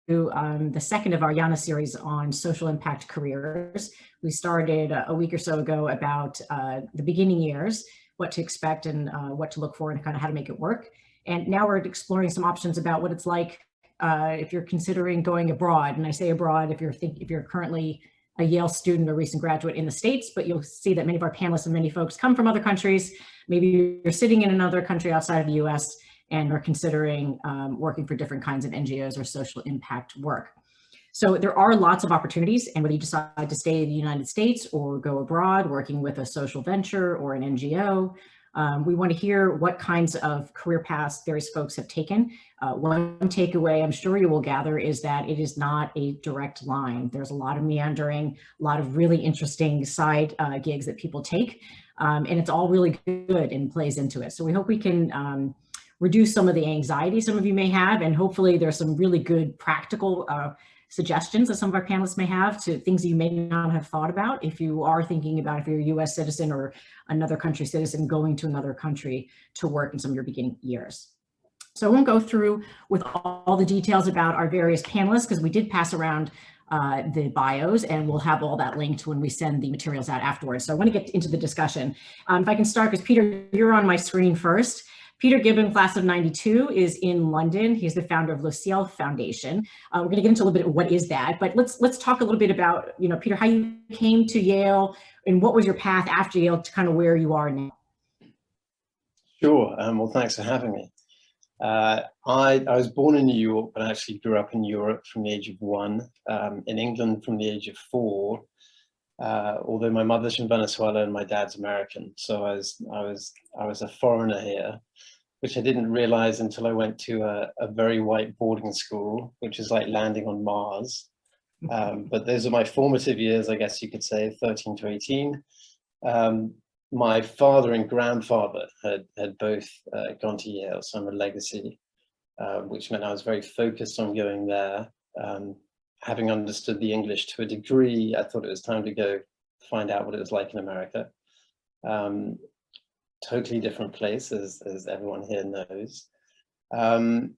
the second of our Yana series on social impact careers. We started a week or so ago about the beginning years, what to expect and what to look for and kind of how to make it work. And now we're exploring some options about what it's like if you're considering going abroad. And I say abroad if you're currently a Yale student or recent graduate in the States, but you'll see that many of our panelists and many folks come from other countries. Maybe you're sitting in another country outside of the US and are considering working for different kinds of NGOs or social impact work. So there are lots of opportunities, and whether you decide to stay in the United States or go abroad, working with a social venture or an NGO, we want to hear what kinds of career paths various folks have taken. One takeaway I'm sure you will gather is that it is not a direct line. There's a lot of meandering, a lot of really interesting side gigs that people take, and it's all really good and plays into it. So we hope we can reduce some of the anxiety some of you may have, and hopefully there's some really good practical suggestions that some of our panelists may have to things you may not have thought about if you are thinking about if you're a US citizen or another country citizen going to another country to work in some of your beginning years. So I won't go through with all the details about our various panelists because we did pass around the bios, and we'll have all that linked when we send the materials out afterwards. So I want to get into the discussion. If I can start, because Peter, you're on my screen first. Peter Gibbon, class of 92, is in London. He's the founder of Ciel Foundation. We're going to get into a little bit of what is that, but let's talk a little bit about, Peter, how you came to Yale and what was your path after Yale to kind of where you are now. Sure. Well, thanks for having me. I was born in New York, but I actually grew up in Europe from the age of 1, in England from the age of 4. Although my mother's from Venezuela and my dad's American, so I was a foreigner here, which I didn't realize until I went to a very white boarding school, which is like landing on Mars. But those are my formative years, I guess you could say, 13 to 18. My father and grandfather had both gone to Yale, so I'm a legacy, which meant I was very focused on going there. Having understood the English to a degree, I thought it was time to go find out what it was like in America. Totally different place, as everyone here knows. And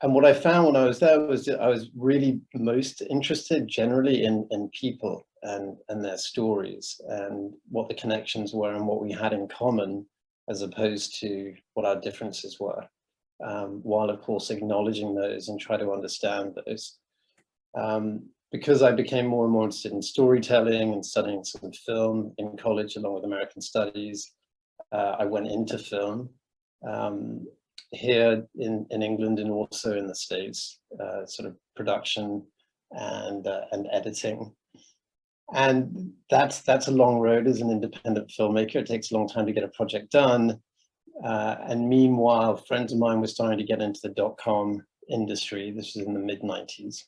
what I found when I was there was that I was really most interested generally in people and their stories and what the connections were and what we had in common, as opposed to what our differences were, while of course acknowledging those and try to understand those. Because I became more and more interested in storytelling and studying some film in college along with American studies, I went into film here in England and also in the States, sort of production and editing. And that's a long road as an independent filmmaker. It takes a long time to get a project done. And meanwhile, friends of mine were starting to get into the .com industry. This was in the mid-90s.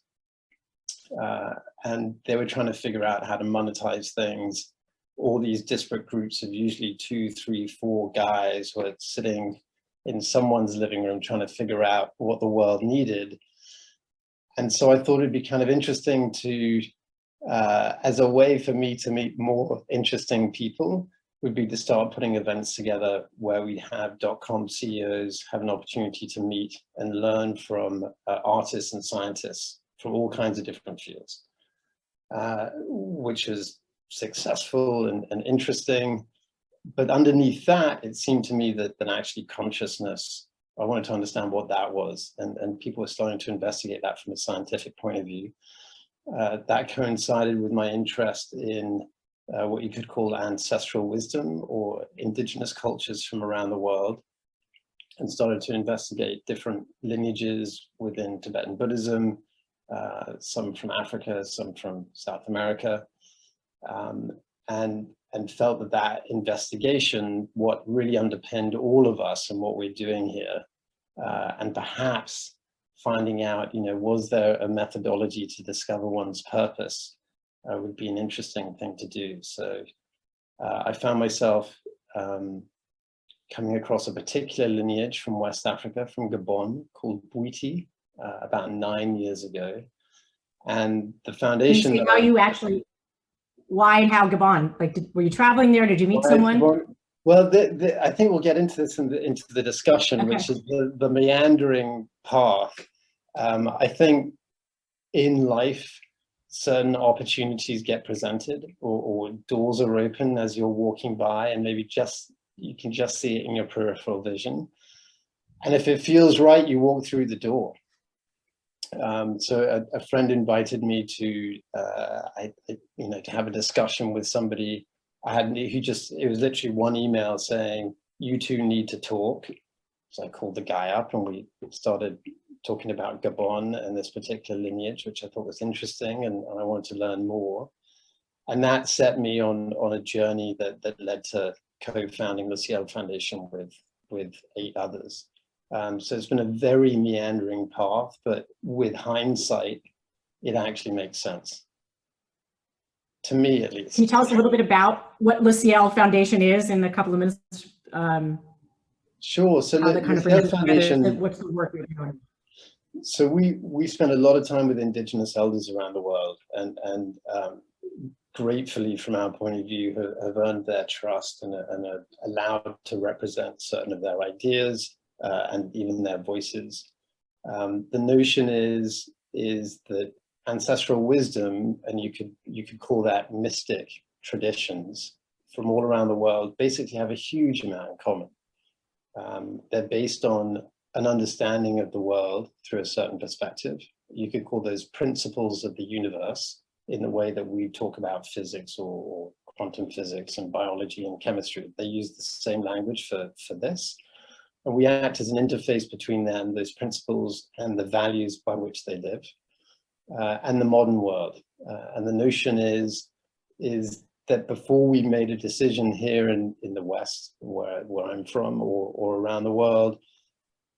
And they were trying to figure out how to monetize things. All these disparate groups of usually 2, 3, 4 guys were sitting in someone's living room trying to figure out what the world needed. And so I thought it'd be kind of interesting to, as a way for me to meet more interesting people, would be to start putting events together where we have .com CEOs have an opportunity to meet and learn from artists and scientists from all kinds of different fields, which is successful and interesting. But underneath that, it seemed to me that actually consciousness, I wanted to understand what that was. And people were starting to investigate that from a scientific point of view. That coincided with my interest in what you could call ancestral wisdom or indigenous cultures from around the world, and started to investigate different lineages within Tibetan Buddhism, some from Africa, some from South America, and felt that investigation, what really underpinned all of us and what we're doing here, and perhaps finding out, was there a methodology to discover one's purpose, would be an interesting thing to do. So I found myself coming across a particular lineage from West Africa, from Gabon, called Bwiti, about 9 years ago. And the foundation— Can you say how you actually, why and how Gabon? Like, were you traveling there? Did you meet someone? Well, I think we'll get into this into the discussion, okay, which is the meandering path I think in life, certain opportunities get presented, or doors are open as you're walking by, and maybe you can just see it in your peripheral vision. And if it feels right, you walk through the door. So a friend invited me to to have a discussion with somebody it was literally one email saying, "You two need to talk." So I called the guy up and we started talking about Gabon and this particular lineage, which I thought was interesting, and I wanted to learn more. And that set me on a journey that led to co-founding the Ciel Foundation with 8 others. So it's been a very meandering path, but with hindsight, it actually makes sense. To me, at least. Can you tell us a little bit about what the Ciel Foundation is in a couple of minutes? Sure. So the Ciel Foundation, what's the work you're doing? So we spend a lot of time with Indigenous elders around the world, and gratefully, from our point of view, have earned their trust and are allowed to represent certain of their ideas and even their voices. The notion is that ancestral wisdom, and you could call that mystic traditions from all around the world, basically have a huge amount in common. They're based on an understanding of the world through a certain perspective. You could call those principles of the universe in the way that we talk about physics or quantum physics and biology and chemistry. They use the same language for this. And we act as an interface between them, those principles and the values by which they live, and the modern world. And the notion is that before we made a decision here in the West, where I'm from, or around the world,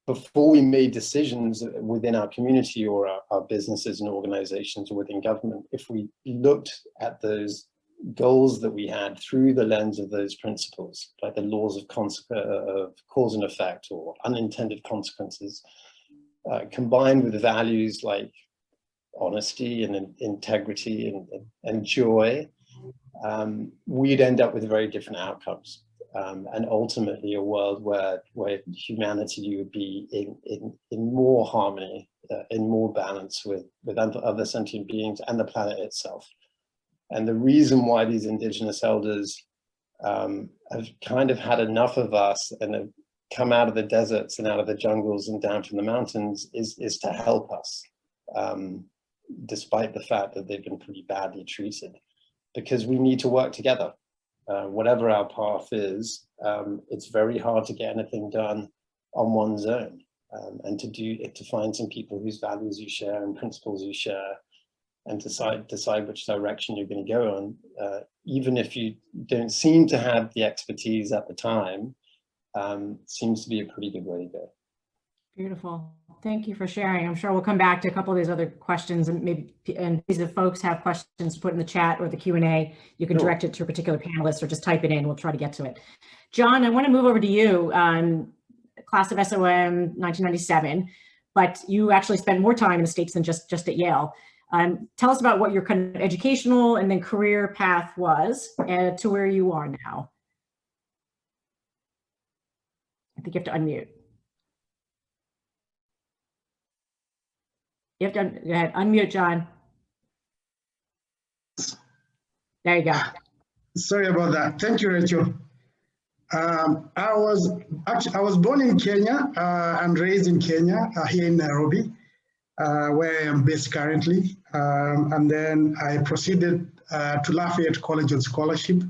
before we made decisions within our community or our businesses and organizations or within government, if we looked at those goals that we had through the lens of those principles, like the laws of cause and effect or unintended consequences, combined with values like honesty and integrity and joy, we'd end up with very different outcomes. And ultimately a world where humanity would be in more harmony, in more balance with other sentient beings and the planet itself. And the reason why these Indigenous elders have kind of had enough of us and have come out of the deserts and out of the jungles and down from the mountains is to help us, despite the fact that they've been pretty badly treated, because we need to work together. Whatever our path is, it's very hard to get anything done on one's own, and to find some people whose values you share and principles you share, and decide which direction you're going to go on, even if you don't seem to have the expertise at the time, seems to be a pretty good way to go. Beautiful. Thank you for sharing. I'm sure we'll come back to a couple of these other questions, and if folks have questions to put in the chat or the Q&A, you can direct it to a particular panelist or just type it in. We'll try to get to it. John, I want to move over to you. Class of SOM 1997, but you actually spent more time in the States than just at Yale. Tell us about what your kind of educational and then career path was to where you are now. I think you have to unmute. You have to go ahead, unmute, John. There you go. Sorry about that. Thank you, Rachel. I was born in Kenya and raised in Kenya, here in Nairobi, where I am based currently. And then I proceeded to Lafayette College on scholarship,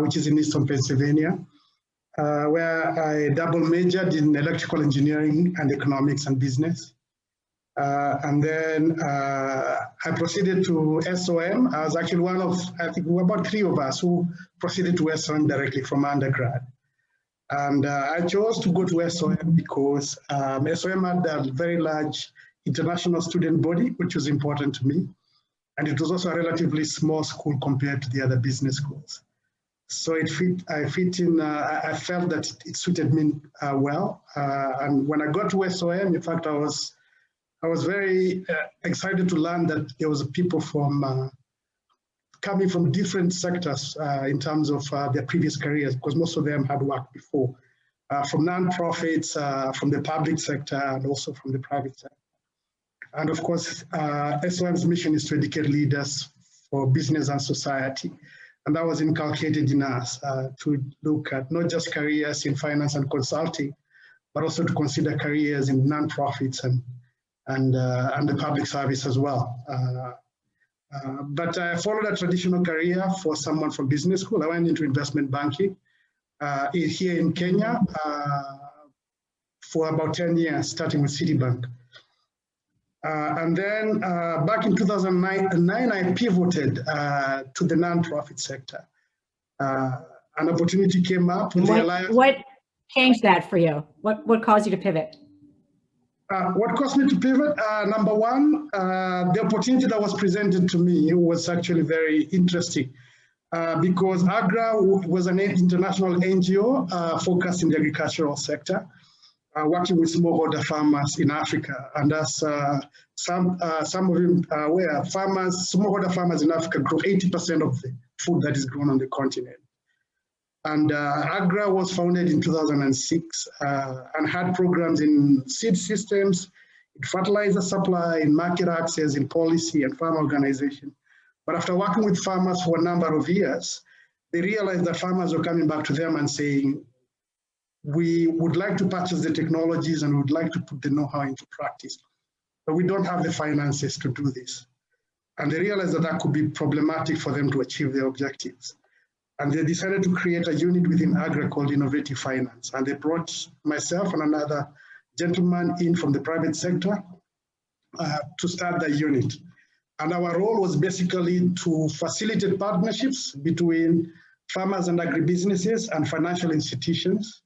which is in Eastern Pennsylvania, where I double majored in electrical engineering and economics and business. And then I proceeded to SOM. I was actually one of, I think, about 3 of us who proceeded to SOM directly from undergrad. And I chose to go to SOM because SOM had a very large international student body, which was important to me. And it was also a relatively small school compared to the other business schools. So I felt that it suited me well. And when I got to SOM, in fact, I was very excited to learn that there was people from coming from different sectors in terms of their previous careers, because most of them had worked before, from nonprofits, from the public sector, and also from the private sector. And of course, SOM's mission is to educate leaders for business and society. And that was inculcated in us to look at not just careers in finance and consulting, but also to consider careers in nonprofits and the public service as well. But I followed a traditional career for someone from business school. I went into investment banking here in Kenya for about 10 years, starting with Citibank. And then back in 2009, I pivoted to the nonprofit sector. An opportunity came up with the Alliance. What changed that for you? What caused you to pivot? What caused me to pivot? Number one, the opportunity that was presented to me was actually very interesting because AGRA was an international NGO focused in the agricultural sector, working with smallholder farmers in Africa. And as some of you are aware, smallholder farmers in Africa grow 80% of the food that is grown on the continent. And AGRA was founded in 2006 and had programs in seed systems, in fertilizer supply, in market access, in policy and farm organization. But after working with farmers for a number of years, they realized that farmers were coming back to them and saying, we would like to purchase the technologies and would like to put the know-how into practice, but we don't have the finances to do this. And they realized that that could be problematic for them to achieve their objectives. And they decided to create a unit within AGRA called Innovative Finance. And they brought myself and another gentleman in from the private sector to start the unit. And our role was basically to facilitate partnerships between farmers and agribusinesses and financial institutions,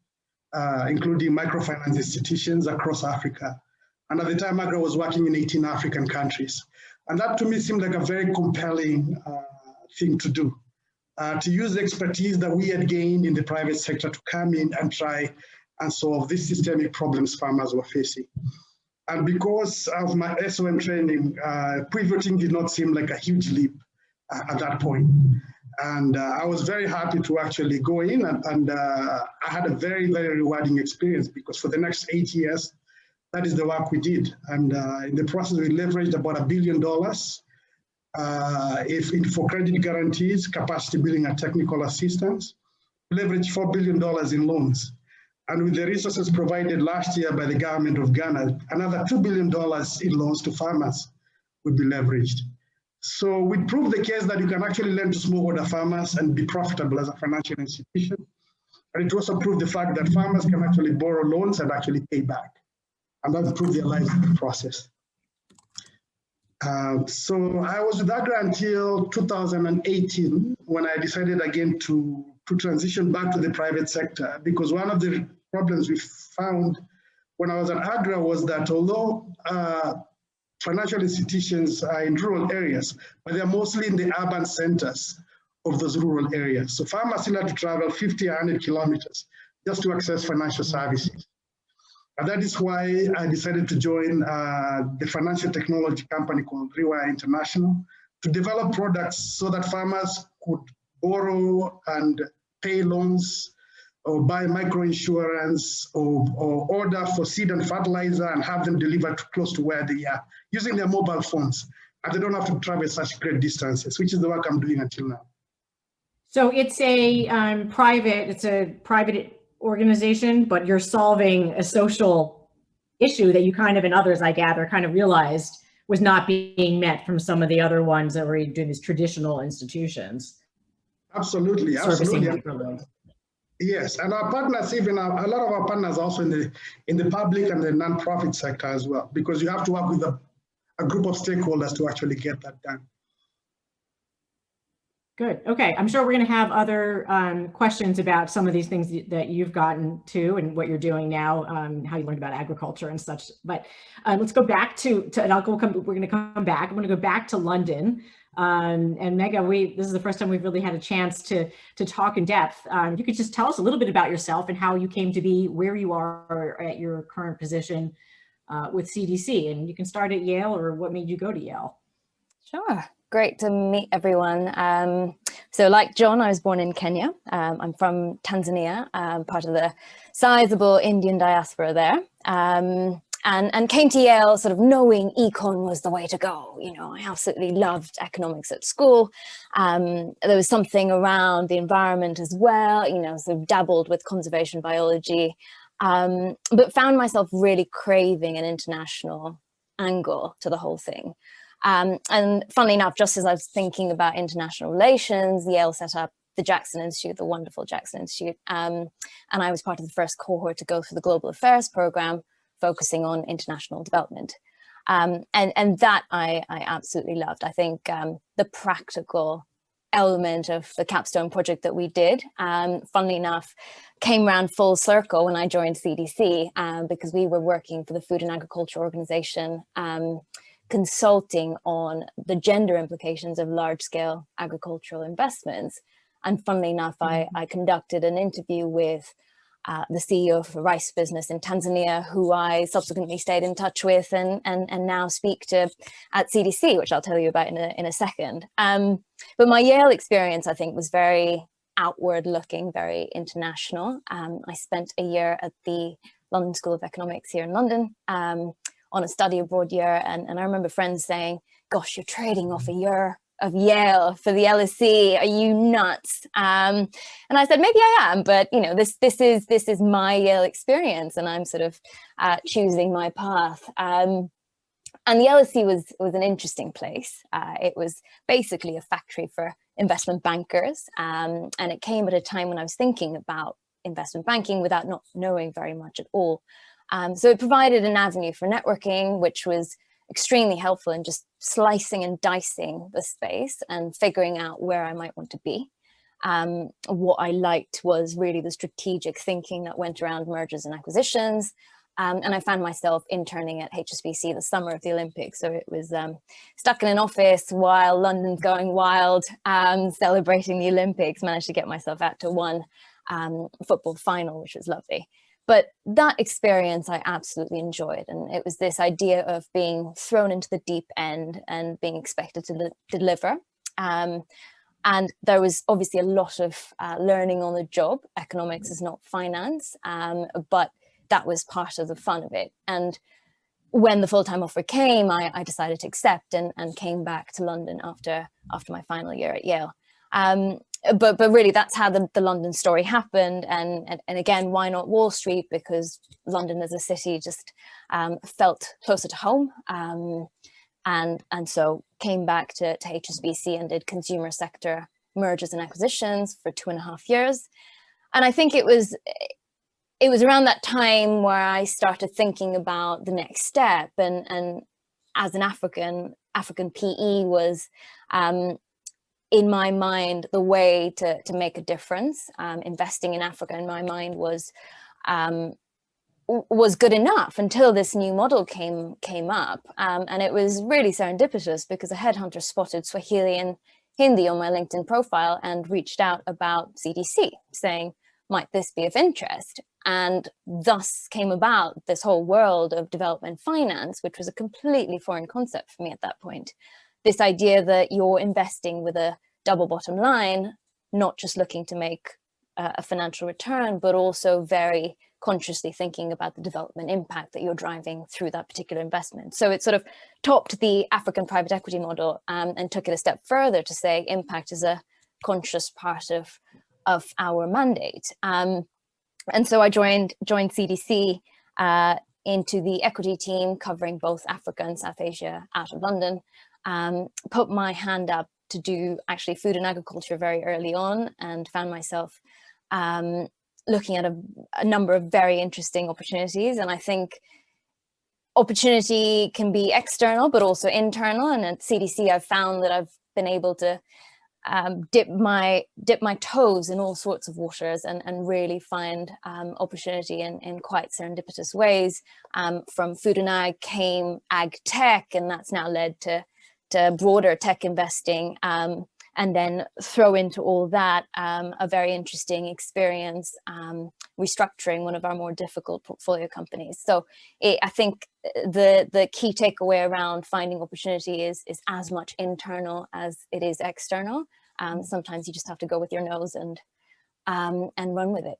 including microfinance institutions across Africa. And at the time, AGRA was working in 18 African countries. And that to me seemed like a very compelling thing to do. To use the expertise that we had gained in the private sector to come in and try and solve these systemic problems farmers were facing. And because of my SOM training, pivoting did not seem like a huge leap at that point. And I was very happy to actually go in and I had a very, very rewarding experience because for the next 8 years, that is the work we did. And in the process, we leveraged about $1 billion for credit guarantees, capacity building and technical assistance, leveraged $4 billion in loans. And with the resources provided last year by the government of Ghana, another $2 billion in loans to farmers would be leveraged. So we proved the case that you can actually lend to smallholder farmers and be profitable as a financial institution. And it also proved the fact that farmers can actually borrow loans and actually pay back. And that improved their lives in the process. So I was with AGRA until 2018 when I decided again to transition back to the private sector, because one of the problems we found when I was at AGRA was that although financial institutions are in rural areas, but they're mostly in the urban centers of those rural areas. So farmers still had to travel 50 or 100 kilometers just to access financial services. And that is why I decided to join the financial technology company called Reewire International to develop products so that farmers could borrow and pay loans or buy microinsurance or order for seed and fertilizer and have them delivered close to where they are using their mobile phones. And they don't have to travel such great distances, which is the work I'm doing until now. So it's a private organization, but you're solving a social issue that you kind of, and others I gather, kind of realized was not being met from some of the other ones that were doing these traditional institutions. Absolutely, absolutely. Yes, and our partners, even a lot of our partners also in the public and the nonprofit sector as well, because you have to work with a group of stakeholders to actually get that done. Good. Okay. I'm sure we're going to have other questions about some of these things that you've gotten to and what you're doing now, how you learned about agriculture and such. But let's go back to and we're going to come back. I'm going to go back to London. And Megha, this is the first time we've really had a chance to talk in depth. You could just tell us a little bit about yourself and how you came to be where you are at your current position with CDC. And you can start at Yale, or what made you go to Yale? Sure. Great to meet everyone. So like John, I was born in Kenya. I'm from Tanzania, part of the sizable Indian diaspora there. and came to Yale sort of knowing econ was the way to go. You know, I absolutely loved economics at school. There was something around the environment as well, you know, sort of dabbled with conservation biology, but found myself really craving an international angle to the whole thing. And funnily enough, just as I was thinking about international relations, Yale set up the Jackson Institute, the wonderful Jackson Institute. And I was part of the first cohort to go through the Global Affairs program, focusing on international development. And that I absolutely loved. I think the practical element of the capstone project that we did, funnily enough, came around full circle when I joined CDC, because we were working for the Food and Agriculture Organization, consulting on the gender implications of large-scale agricultural investments. And funnily enough, I conducted an interview with the CEO of a rice business in Tanzania, who I subsequently stayed in touch with and now speak to at CDC, which I'll tell you about in a second. But my Yale experience, I think, was very outward looking, very international. I spent a year at the London School of Economics here in London on a study abroad year. And I remember friends saying, gosh, you're trading off a year of Yale for the LSE, are you nuts? And I said, maybe I am, but you know, this is my Yale experience, and I'm sort of choosing my path. And the LSE was an interesting place. It was basically a factory for investment bankers, and it came at a time when I was thinking about investment banking without not knowing very much at all. So it provided an avenue for networking, which was extremely helpful in just slicing and dicing the space and figuring out where I might want to be. What I liked was really the strategic thinking that went around mergers and acquisitions. And I found myself interning at HSBC the summer of the Olympics. So it was stuck in an office while London's going wild, celebrating the Olympics, managed to get myself out to one football final, which was lovely. But that experience I absolutely enjoyed. And it was this idea of being thrown into the deep end and being expected to deliver. And there was obviously a lot of learning on the job. Economics is not finance, but that was part of the fun of it. And when the full-time offer came, I decided to accept and came back to London after my final year at Yale. But really, that's how the London story happened. And again, why not Wall Street? Because London as a city just felt closer to home. And so came back to HSBC and did consumer sector mergers and acquisitions for 2.5 years. And I think it was around that time where I started thinking about the next step. And as an African PE was, in my mind, the way to make a difference. Investing in Africa, in my mind, was good enough until this new model came up. And it was really serendipitous because a headhunter spotted Swahili and Hindi on my LinkedIn profile and reached out about CDC, saying, might this be of interest? And thus came about this whole world of development finance, which was a completely foreign concept for me at that point. This idea that you're investing with a double bottom line, not just looking to make a financial return, but also very consciously thinking about the development impact that you're driving through that particular investment. So it sort of topped the African private equity model and took it a step further to say impact is a conscious part of our mandate. And so I joined CDC into the equity team covering both Africa and South Asia out of London. Put my hand up to do actually food and agriculture very early on, and found myself looking at a number of very interesting opportunities. And I think opportunity can be external, but also internal. And at CDC, I've found that I've been able to dip my toes in all sorts of waters and really find opportunity in quite serendipitous ways. From food and ag came ag tech, and that's now led to broader tech investing, and then throw into all that a very interesting experience restructuring one of our more difficult portfolio companies. So I think the key takeaway around finding opportunity is as much internal as it is external. Sometimes you just have to go with your nose and run with it.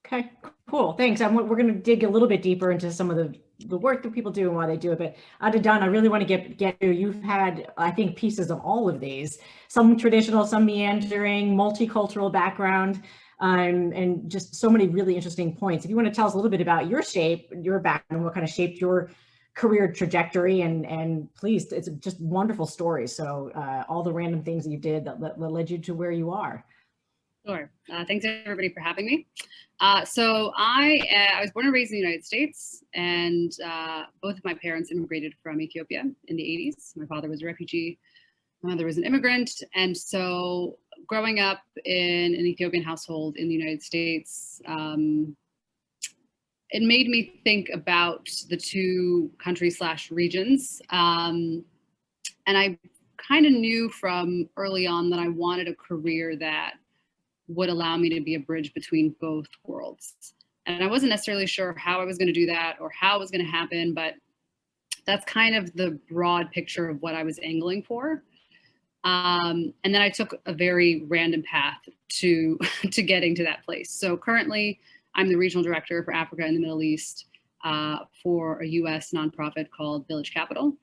Okay, cool. Thanks. We're going to dig a little bit deeper into some of the work that people do and why they do it. But Adedana, I really want to get to, you've had, I think, pieces of all of these, some traditional, some meandering, multicultural background, and just so many really interesting points. If you want to tell us a little bit about your background, what kind of shaped your career trajectory, and please, it's just wonderful stories. So all the random things that you did that led you to where you are. Sure. Thanks everybody for having me. So I was born and raised in the United States, and both of my parents immigrated from Ethiopia in the 80s. My father was a refugee, my mother was an immigrant. And so growing up in an Ethiopian household in the United States, it made me think about the two countries / regions. And I kind of knew from early on that I wanted a career that would allow me to be a bridge between both worlds. And I wasn't necessarily sure how I was going to do that or how it was going to happen, but that's kind of the broad picture of what I was angling for. And then I took a very random path to getting to that place. So currently, I'm the regional director for Africa and the Middle East for a US nonprofit called Village Capital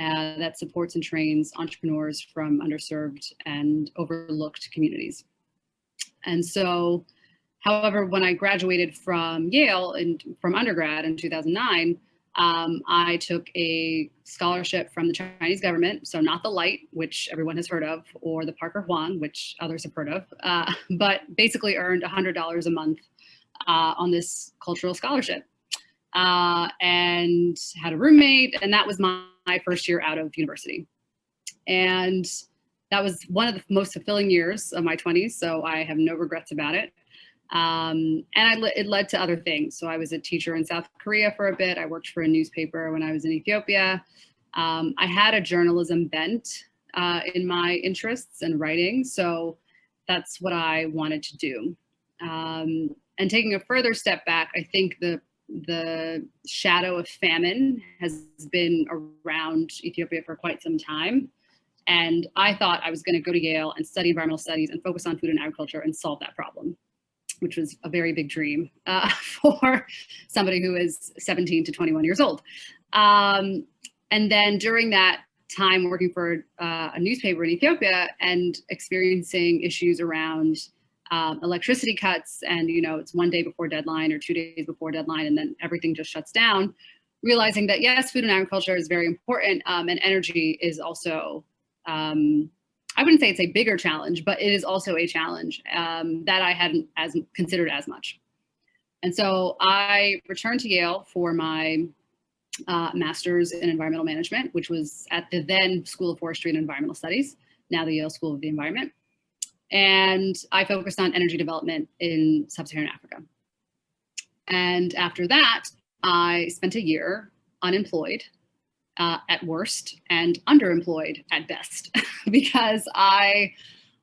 that supports and trains entrepreneurs from underserved and overlooked communities. And so, however, when I graduated from Yale from undergrad in 2009, I took a scholarship from the Chinese government, so not the Light, which everyone has heard of, or the Parker Hwang, which others have heard of, but basically earned $100 a month on this cultural scholarship, and had a roommate, and that was my first year out of university. And that was one of the most fulfilling years of my 20s, so I have no regrets about it. And it led to other things. So I was a teacher in South Korea for a bit. I worked for a newspaper when I was in Ethiopia. I had a journalism bent in my interests and writing, so that's what I wanted to do. And taking a further step back, I think the shadow of famine has been around Ethiopia for quite some time. And I thought I was going to go to Yale and study environmental studies and focus on food and agriculture and solve that problem, which was a very big dream for somebody who is 17 to 21 years old. And then during that time working for a newspaper in Ethiopia and experiencing issues around electricity cuts, and it's one day before deadline or 2 days before deadline, and then everything just shuts down, realizing that yes, food and agriculture is very important, and energy is also, I wouldn't say it's a bigger challenge, but it is also a challenge that I hadn't considered as much. And so I returned to Yale for my master's in environmental management, which was at the then School of Forestry and Environmental Studies, now the Yale School of the Environment. And I focused on energy development in sub-Saharan Africa. And after that, I spent a year unemployed at worst and underemployed at best because I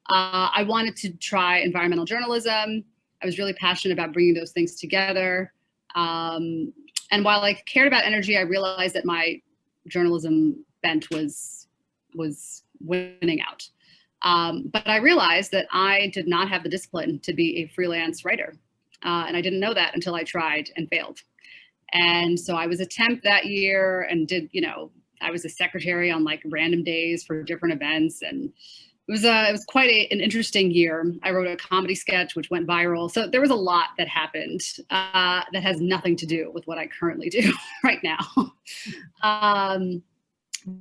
wanted to try environmental journalism. I was really passionate about bringing those things together. And while I cared about energy, I realized that my journalism bent was winning out. But I realized that I did not have the discipline to be a freelance writer. And I didn't know that until I tried and failed. And so I was a temp that year and did, I was a secretary on like random days for different events. And it was quite an interesting year. I wrote a comedy sketch, which went viral. So there was a lot that happened that has nothing to do with what I currently do right now.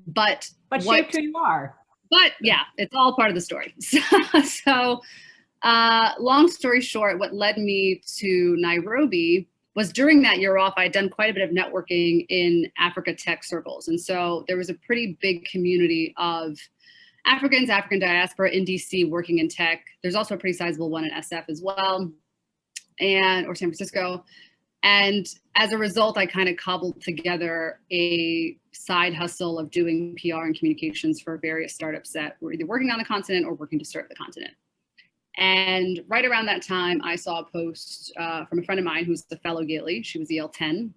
But shaped who you are. But yeah, it's all part of the story. So long story short, what led me to Nairobi was during that year off, I had done quite a bit of networking in Africa tech circles. And so there was a pretty big community of Africans, African diaspora in DC working in tech. There's also a pretty sizable one in SF as well, or San Francisco. And as a result, I kind of cobbled together a side hustle of doing PR and communications for various startups that were either working on the continent or working to serve the continent. And right around that time, I saw a post from a friend of mine who's a fellow Yalie. She was Yale 10.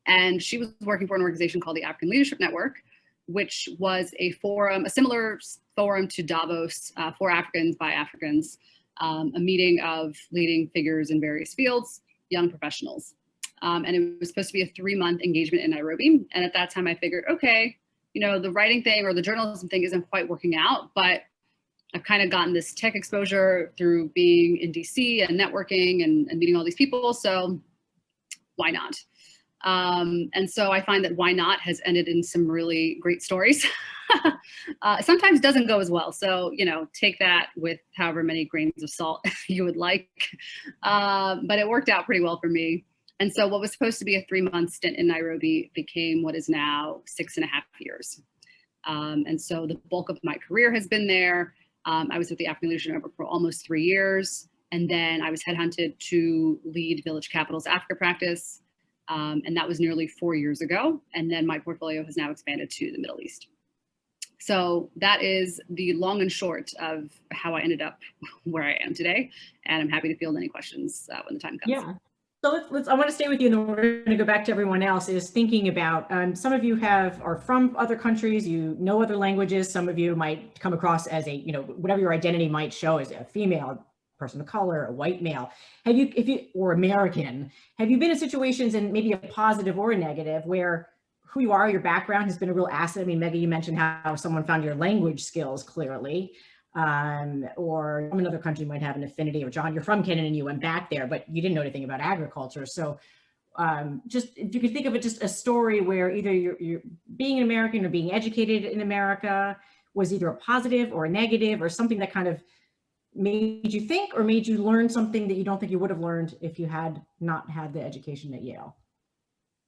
And she was working for an organization called the African Leadership Network, which was a forum, a similar forum to Davos for Africans by Africans, a meeting of leading figures in various fields. young professionals. And it was supposed to be a 3-month engagement in Nairobi. And at that time I figured, okay, you know, the writing thing or the journalism thing isn't quite working out, but I've kind of gotten this tech exposure through being in DC and networking and meeting all these people. So why not? And so I find that why not has ended in some really great stories. Sometimes doesn't go as well. So, you know, take that with however many grains of salt you would like. But it worked out pretty well for me. And so what was supposed to be a 3-month stint in Nairobi became what is now 6.5 years. And so the bulk of my career has been there. I was with the African Leadership Network for almost 3 years. And then I was headhunted to lead Village Capital's Africa practice. And that was nearly 4 years ago. And then my portfolio has now expanded to the Middle East. So that is the long and short of how I ended up where I am today. And I'm happy to field any questions when the time comes. Yeah. So let's I want to stay with you, and then we're going to go back to everyone else, is thinking about, some of you are from other countries, you know other languages, some of you might come across as a, you know, whatever your identity might show as a female, person of color, a white male. Have you, or American, have you been in situations, and maybe a positive or a negative, where who you are, your background has been a real asset? I mean, Megha, you mentioned how someone found your language skills clearly. Or from another country might have an affinity, or John, you're from Canada and you went back there, but you didn't know anything about agriculture. So just, if you could think of it, just a story where either you're being an American or being educated in America was either a positive or a negative, or something that kind of made you think or made you learn something that you don't think you would have learned if you had not had the education at Yale.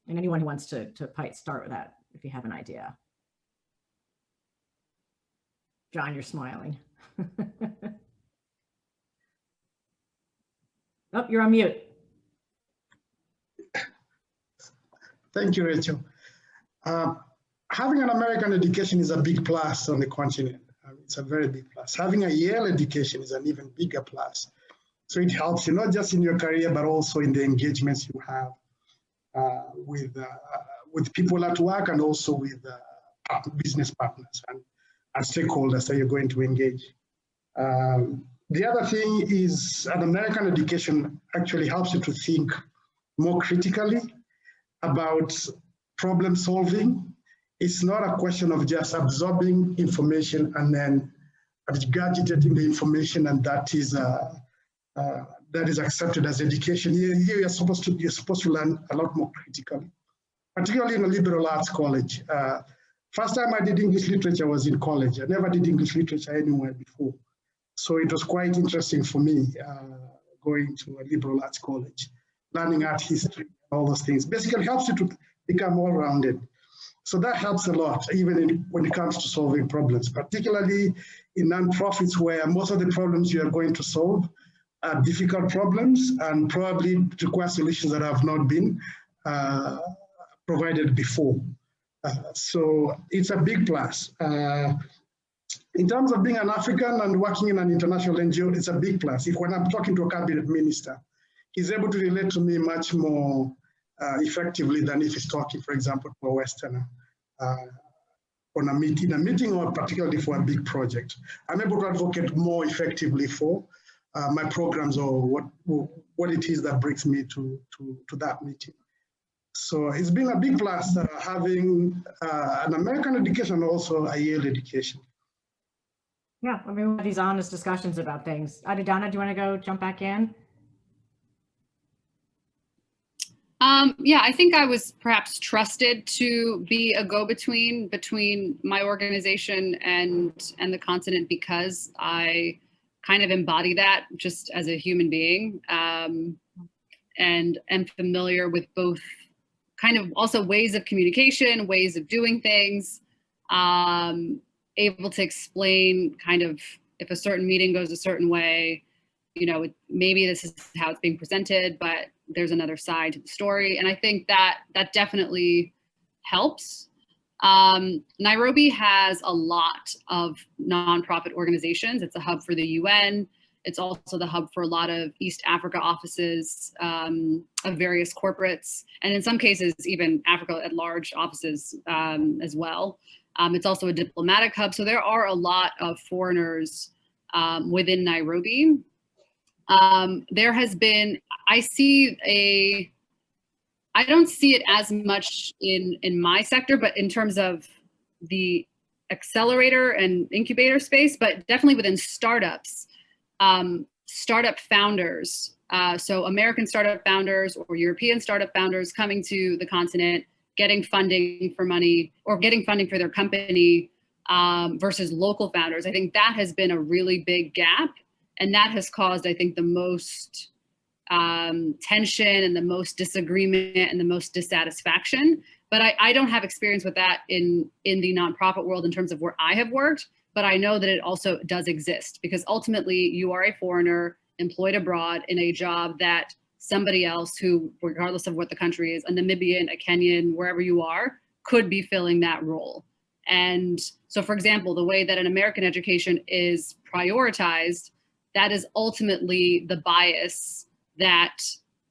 And anyone who wants to start with that, if you have an idea. John, you're smiling. Oh, you're on mute. Thank you, Rachel. Having an American education is a big plus on the continent. It's a very big plus. Having a Yale education is an even bigger plus. So it helps you not just in your career, but also in the engagements you have with people at work, and also with business partners and stakeholders that you're going to engage. The other thing is, an American education actually helps you to think more critically about problem solving. It's not a question of just absorbing information and then regurgitating the information, and that is accepted as education. Here you're supposed to learn a lot more critically, particularly in a liberal arts college. First time I did English literature was in college. I never did English literature anywhere before. So it was quite interesting for me going to a liberal arts college, learning art history, all those things. Basically helps you to become all-rounded. So that helps a lot, even when it comes to solving problems, particularly in nonprofits, where most of the problems you are going to solve are difficult problems and probably require solutions that have not been provided before. So it's a big plus. In terms of being an African and working in an international NGO, it's a big plus. When I'm talking to a cabinet minister, he's able to relate to me much more effectively than if he's talking, for example, to a Westerner on a meeting, or particularly for a big project. I'm able to advocate more effectively for my programs, or what it is that brings me to that meeting. So it's been a big plus having an American education and also a Yale education. Yeah, I mean, we have these honest discussions about things. Adedana, do you want to go jump back in? Yeah, I think I was perhaps trusted to be a go-between between my organization and the continent, because I kind of embody that just as a human being, and am familiar with both kind of also ways of communication, ways of doing things, able to explain kind of if a certain meeting goes a certain way, you know, maybe this is how it's being presented, but there's another side to the story. And I think that definitely helps. Nairobi has a lot of nonprofit organizations. It's a hub for the UN. It's also the hub for a lot of East Africa offices of various corporates, and in some cases, even Africa at large offices as well. It's also a diplomatic hub. So there are a lot of foreigners within Nairobi. There has been, I don't see it as much in my sector, but in terms of the accelerator and incubator space, but definitely within startups, startup founders, so American startup founders or European startup founders coming to the continent, getting funding for money or getting funding for their company versus local founders. I think that has been a really big gap, and that has caused, I think, the most tension and the most disagreement and the most dissatisfaction. But I don't have experience with that in the nonprofit world in terms of where I have worked, but I know that it also does exist, because ultimately you are a foreigner employed abroad in a job that somebody else who, regardless of what the country is, a Namibian, a Kenyan, wherever you are, could be filling that role. And so, for example, the way that an American education is prioritized, that is ultimately the bias that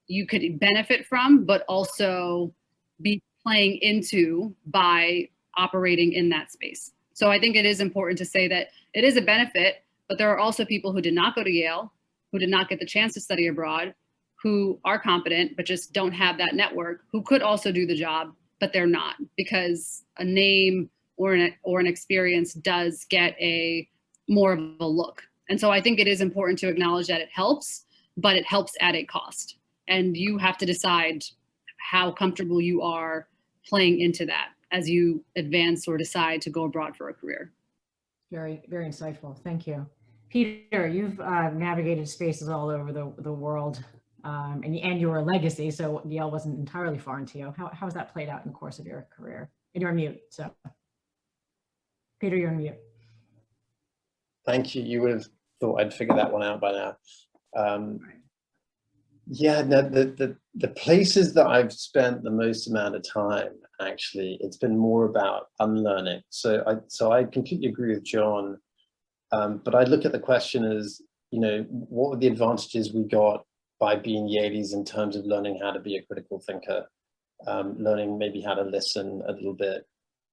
you could benefit from, but also be playing into by operating in that space. So I think it is important to say that it is a benefit, but there are also people who did not go to Yale, who did not get the chance to study abroad, who are competent, but just don't have that network, who could also do the job, but they're not, because a name or an experience does get a more of a look. And so I think it is important to acknowledge that it helps, but it helps at a cost. And you have to decide how comfortable you are playing into that as you advance or decide to go abroad for a career. Very, very insightful. Thank you. Peter, you've navigated spaces all over the world, and your legacy, so Yale wasn't entirely foreign to you. How has that played out in the course of your career? And you're on mute, so. Peter, you're on mute. Thank you. You would have thought I'd figure that one out by now. Yeah, no, the places that I've spent the most amount of time, actually, it's been more about unlearning. So I completely agree with John, but I look at the question as, you know, what were the advantages we got by being Yalies in terms of learning how to be a critical thinker, learning maybe how to listen a little bit.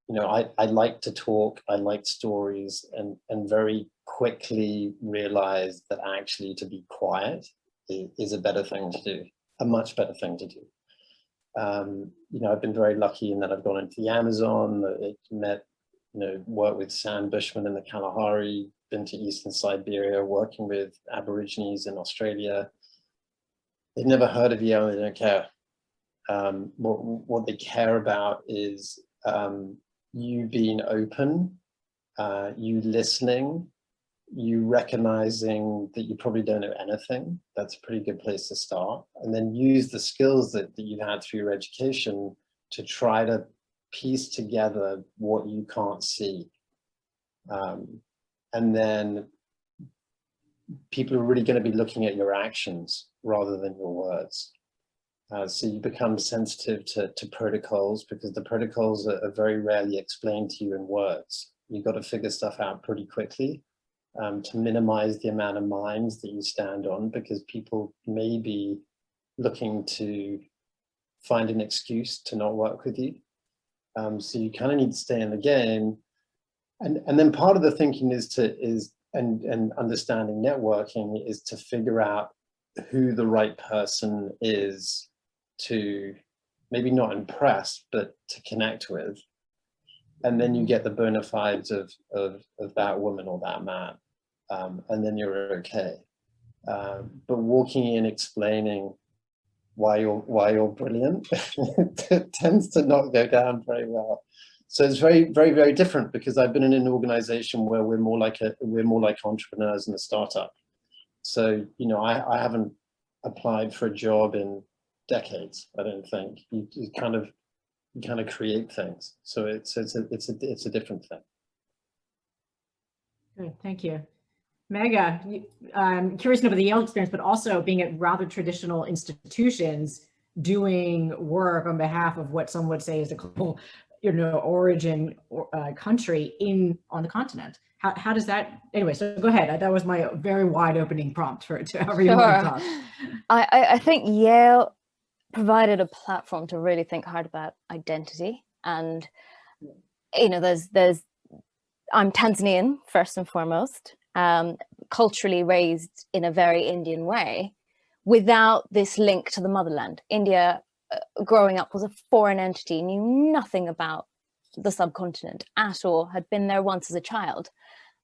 You know, I like to talk, I like stories, and very quickly realized that actually to be quiet is a better thing to do, a much better thing to do. You know, I've been very lucky in that I've gone into the Amazon, met, you know, worked with Sam Bushman in the Kalahari, been to Eastern Siberia, working with Aborigines in Australia. They've never heard of Yale, they don't care. What they care about is you being open, you listening, you recognizing that you probably don't know anything. That's a pretty good place to start. And then use the skills that you've had through your education to try to piece together what you can't see. And then people are really going to be looking at your actions rather than your words. So you become sensitive to protocols, because the protocols are very rarely explained to you in words. You've got to figure stuff out pretty quickly to minimize the amount of minds that you stand on, because people may be looking to find an excuse to not work with you. So you kind of need to stay in the game. And then part of the thinking and understanding networking is to figure out who the right person is to maybe not impress, but to connect with. And then you get the bona fides of that woman or that man. And then you're okay. But walking in explaining why you're brilliant tends to not go down very well. So it's very, very, very different, because I've been in an organization where we're more like entrepreneurs in a startup. So, you know, I haven't applied for a job in decades, I don't think. You kind of create things. So it's a different thing. Good, thank you. Megha, I'm curious about the Yale experience, but also being at rather traditional institutions, doing work on behalf of what some would say is a global, you know, origin country on the continent. How does that, anyway, so go ahead. That was my very wide opening prompt to however you want to talk. I think Yale provided a platform to really think hard about identity. And, you know, I'm Tanzanian first and foremost. culturally raised in a very Indian way, without this link to the motherland. India, growing up, was a foreign entity, knew nothing about the subcontinent at all, had been there once as a child.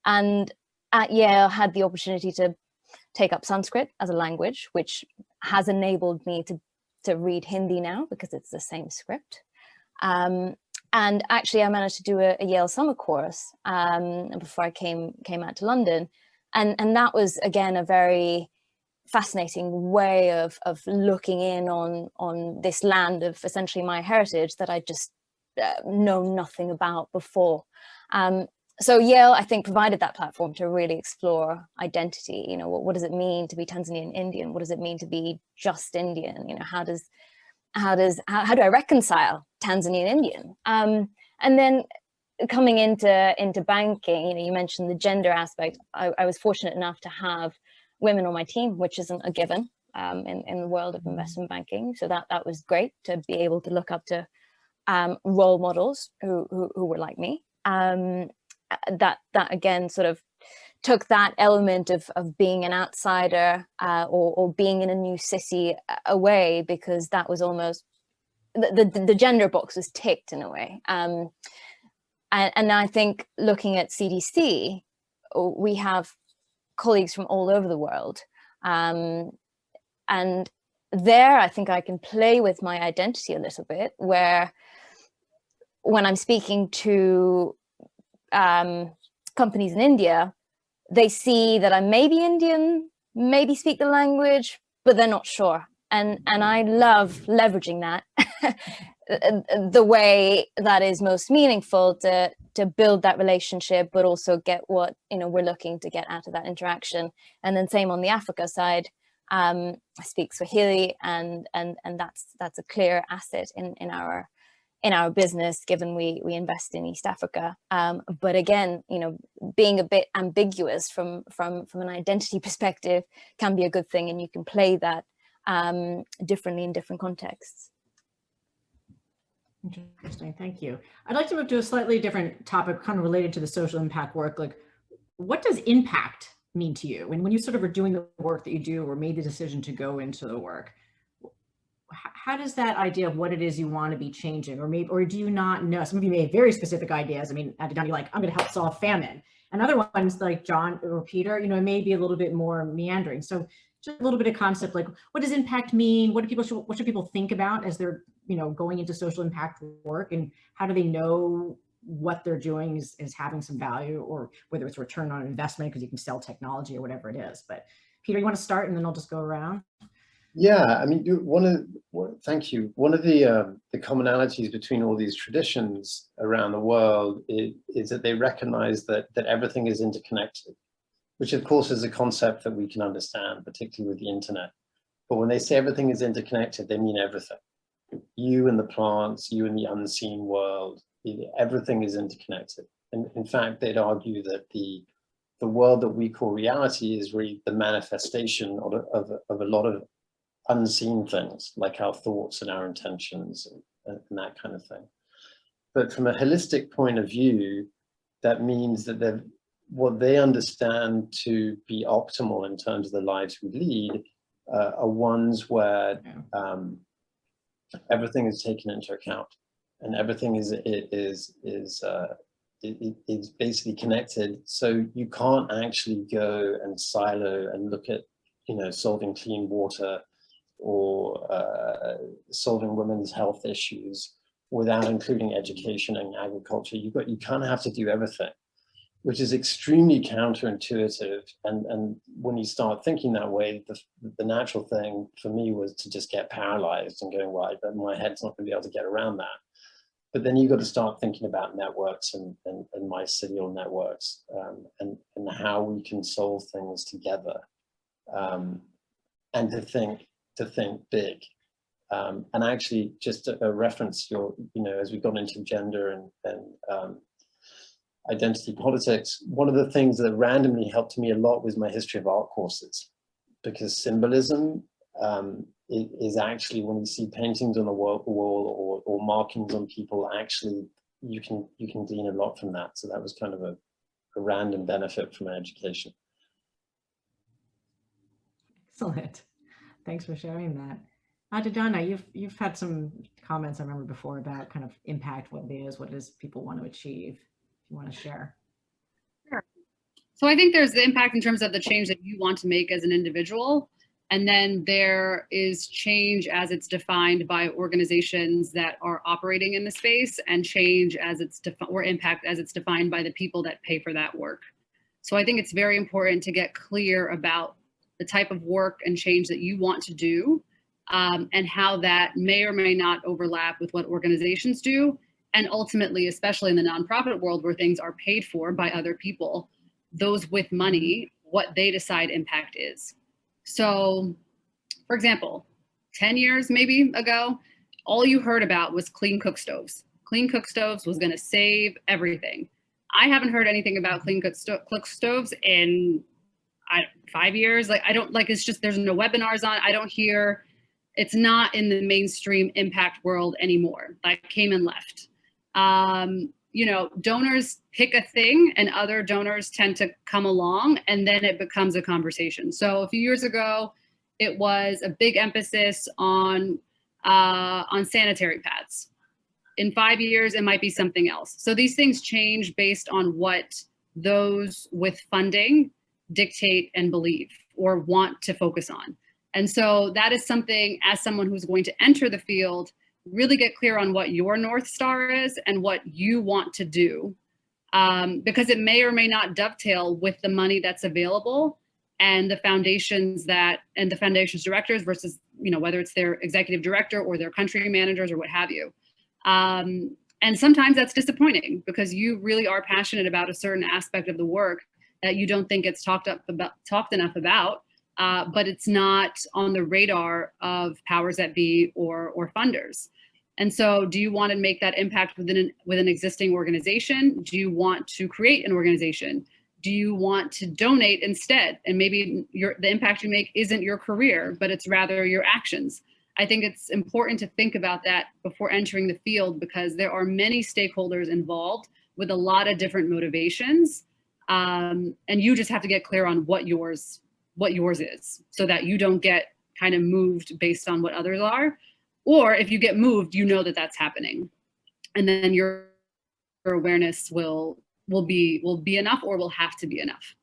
And at Yale had the opportunity to take up Sanskrit as a language, which has enabled me to read Hindi now because it's the same script. And actually I managed to do a Yale summer course before I came out to London. And that was, again, a very fascinating way of looking in on this land of essentially my heritage that I just know nothing about before. So Yale, I think, provided that platform to really explore identity. You know, what does it mean to be Tanzanian Indian? What does it mean to be just Indian? You know, how do I reconcile Tanzanian Indian? And then coming into banking, you know, you mentioned the gender aspect. I was fortunate enough to have women on my team, which isn't a given in the world of investment banking. So that was great to be able to look up to role models who were like me. That again sort of took that element of being an outsider or being in a new city away, because that was almost the gender box was ticked in a way. And I think looking at CDC, we have colleagues from all over the world, and there I think I can play with my identity a little bit, where when I'm speaking to companies in India, they see that I may be Indian, maybe speak the language, but they're not sure. And I love leveraging that the way that is most meaningful to build that relationship, but also get what, you know, we're looking to get out of that interaction. And then same on the Africa side. I speak Swahili, and that's a clear asset in our business, given we invest in East Africa. But again, you know, being a bit ambiguous from an identity perspective can be a good thing, and you can play that differently in different contexts. Interesting, thank you. I'd like to move to a slightly different topic, kind of related to the social impact work. Like, what does impact mean to you? When you sort of are doing the work that you do, or made the decision to go into the work, how does that idea of what it is you want to be changing, or do you not know? Some of you may have very specific ideas. I mean, Adedana, you're like, I'm going to help solve famine, and other ones like John or Peter, you know, it may be a little bit more meandering. So just a little bit of concept, like, what does impact mean? What should people think about as they're, you know, going into social impact work, and how do they know what they're doing is having some value, or whether it's return on investment because you can sell technology or whatever it is. But Peter, you want to start, and then I'll just go around. Yeah, I mean, thank you. One of the commonalities between all these traditions around the world is that they recognize that everything is interconnected, which of course is a concept that we can understand, particularly with the internet. But when they say everything is interconnected, they mean everything. You and the plants, you and the unseen world, everything is interconnected. And in fact, they'd argue that the world that we call reality is really the manifestation of a lot of unseen things, like our thoughts and our intentions and that kind of thing. But from a holistic point of view, that means that what they understand to be optimal in terms of the lives we lead are ones where everything is taken into account, and everything is basically connected. So you can't actually go and silo and look at, you know, solving clean water or solving women's health issues without including education and agriculture. You kind of have to do everything, which is extremely counterintuitive. And when you start thinking that way, the natural thing for me was to just get paralyzed and going, right, but my head's not going to be able to get around that. But then you've got to start thinking about networks and mycelial networks, and how we can solve things together, and to think big. And actually, just a reference, as we got into gender and identity politics, one of the things that randomly helped me a lot was my history of art courses, because symbolism is actually, when you see paintings on the wall or markings on people, actually you can glean a lot from that. So that was kind of a random benefit from my education. Excellent. Thanks for sharing that. Adedana, you've had some comments I remember before about kind of impact, what it is people want to achieve. If you want to share. Sure. So I think there's the impact in terms of the change that you want to make as an individual. And then there is change as it's defined by organizations that are operating in the space, and change as it's or impact as it's defined by the people that pay for that work. So I think it's very important to get clear about the type of work and change that you want to do, and how that may or may not overlap with what organizations do. And ultimately, especially in the nonprofit world where things are paid for by other people, those with money, what they decide impact is. So, for example, 10 years maybe ago, all you heard about was clean cook stoves. Clean cook stoves was going to save everything. I haven't heard anything about clean cook stoves in 5 years. Like, I don't, like, it's just, there's no webinars on, I don't hear, it's not in the mainstream impact world anymore. Like, came and left. You know, donors pick a thing and other donors tend to come along, and then it becomes a conversation. So a few years ago, it was a big emphasis on sanitary pads. In 5 years, it might be something else. So these things change based on what those with funding dictate and believe or want to focus on. And so that is something, as someone who's going to enter the field, really get clear on what your North Star is and what you want to do, because it may or may not dovetail with the money that's available and the foundations and the foundation's directors versus, you know, whether it's their executive director or their country managers or what have you. And sometimes that's disappointing because you really are passionate about a certain aspect of the work that you don't think it's talked enough about, but it's not on the radar of powers that be or funders. And so do you want to make that impact with an existing organization? Do you want to create an organization? Do you want to donate instead? And maybe the impact you make isn't your career, but it's rather your actions. I think it's important to think about that before entering the field, because there are many stakeholders involved with a lot of different motivations. And you just have to get clear on what yours is, so that you don't get kind of moved based on what others are. Or if you get moved, you know that that's happening. And then your awareness will be enough, or will have to be enough.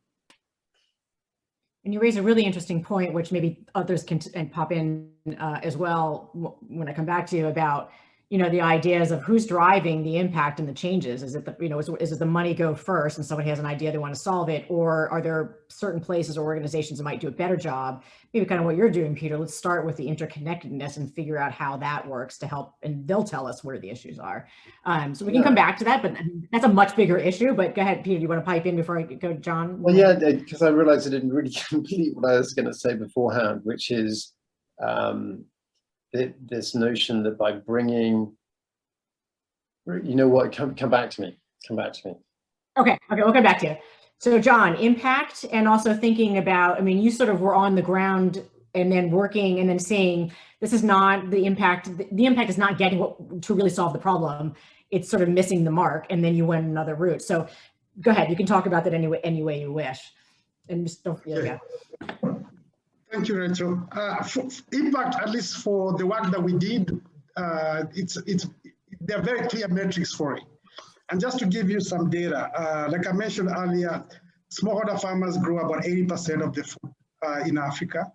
And you raise a really interesting point, which maybe others can pop in as well when I come back to you, about, you know, the ideas of who's driving the impact and the changes. Is it the, you know, is it the money go first and somebody has an idea they want to solve it, or are there certain places or organizations that might do a better job? Maybe kind of what you're doing, Peter. Let's start with the interconnectedness and figure out how that works to help, and they'll tell us where the issues are. So we can come back to that, but that's a much bigger issue. But go ahead, Peter. Do you want to pipe in before I go, John? Well, yeah, because I realized I didn't really complete what I was going to say beforehand, which is this notion that by bringing, you know what, come back to me. Okay, we'll come back to you. So John, impact, and also thinking about, I mean, you sort of were on the ground and then working and then saying, this is not the impact. The impact is not getting to really solve the problem. It's sort of missing the mark, and then you went another route. So go ahead, you can talk about that any way you wish. And just don't feel, yeah. Thank you, Rachel. For impact, at least for the work that we did, there are very clear metrics for it. And just to give you some data, like I mentioned earlier, smallholder farmers grow about 80% of the food in Africa.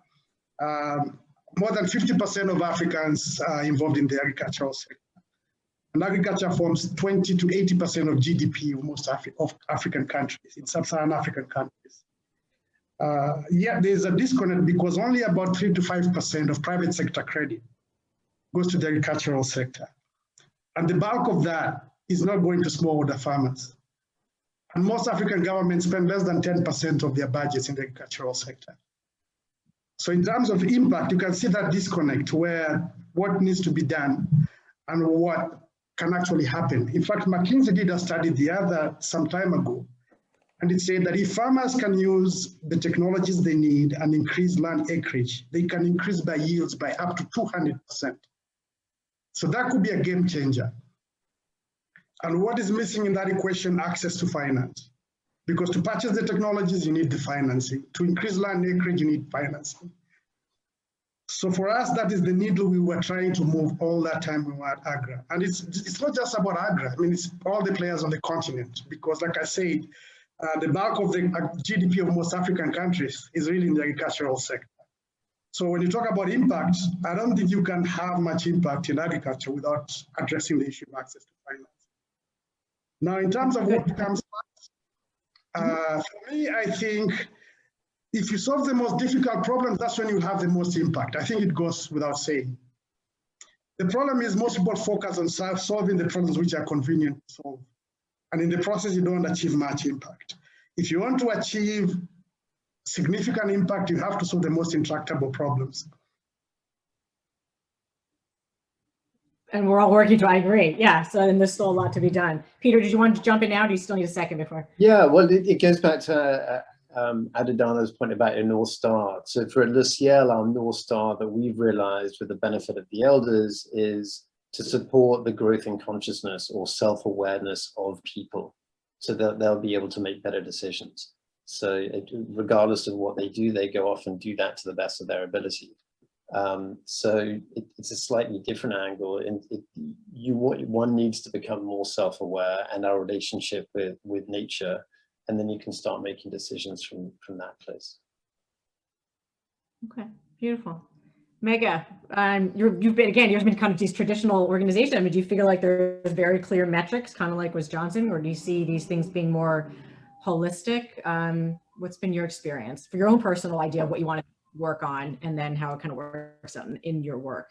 More than 50% of Africans are involved in the agricultural sector. And agriculture forms 20 to 80% of GDP of most of African countries, in sub-Saharan African countries. Yeah, there's a disconnect because only about 3 to 5% of private sector credit goes to the agricultural sector. And the bulk of that is not going to smallholder farmers. And most African governments spend less than 10% of their budgets in the agricultural sector. So in terms of impact, you can see that disconnect where what needs to be done and what can actually happen. In fact, McKinsey did a study some time ago, and it said that if farmers can use the technologies they need and increase land acreage, they can increase their yields by up to 200%. So that could be a game changer. And what is missing in that equation? Access to finance. Because to purchase the technologies, you need the financing. To increase land acreage, you need financing. So for us, that is the needle we were trying to move all that time we were at Agra. And it's not just about Agra. I mean, it's all the players on the continent, because like I said, the bulk of the GDP of most African countries is really in the agricultural sector. So when you talk about impact, I don't think you can have much impact in agriculture without addressing the issue of access to finance. Now, in terms of what comes first, for me, I think if you solve the most difficult problems, that's when you have the most impact. I think it goes without saying. The problem is most people focus on solving the problems which are convenient to solve. And in the process, you don't achieve much impact. If you want to achieve significant impact, you have to solve the most intractable problems. And we're all working to, I agree. Yeah, so and there's still a lot to be done. Peter, did you want to jump in now? Or do you still need a second before? Yeah, well, it goes back to Adedana's point about a North Star. So for Le Ciel, our North Star that we've realized with the benefit of the elders is to support the growth in consciousness or self-awareness of people so that they'll be able to make better decisions. So regardless of what they do, they go off and do that to the best of their ability. So it's a slightly different angle. One needs to become more self-aware and our relationship with nature, and then you can start making decisions from that place. Okay, beautiful. Megha, you've been, again, yours been kind of these traditional organizations. I mean, do you feel like there's very clear metrics, kind of like was Johnson, or do you see these things being more holistic? What's been your experience for your own personal idea of what you want to work on, and then how it kind of works out in your work?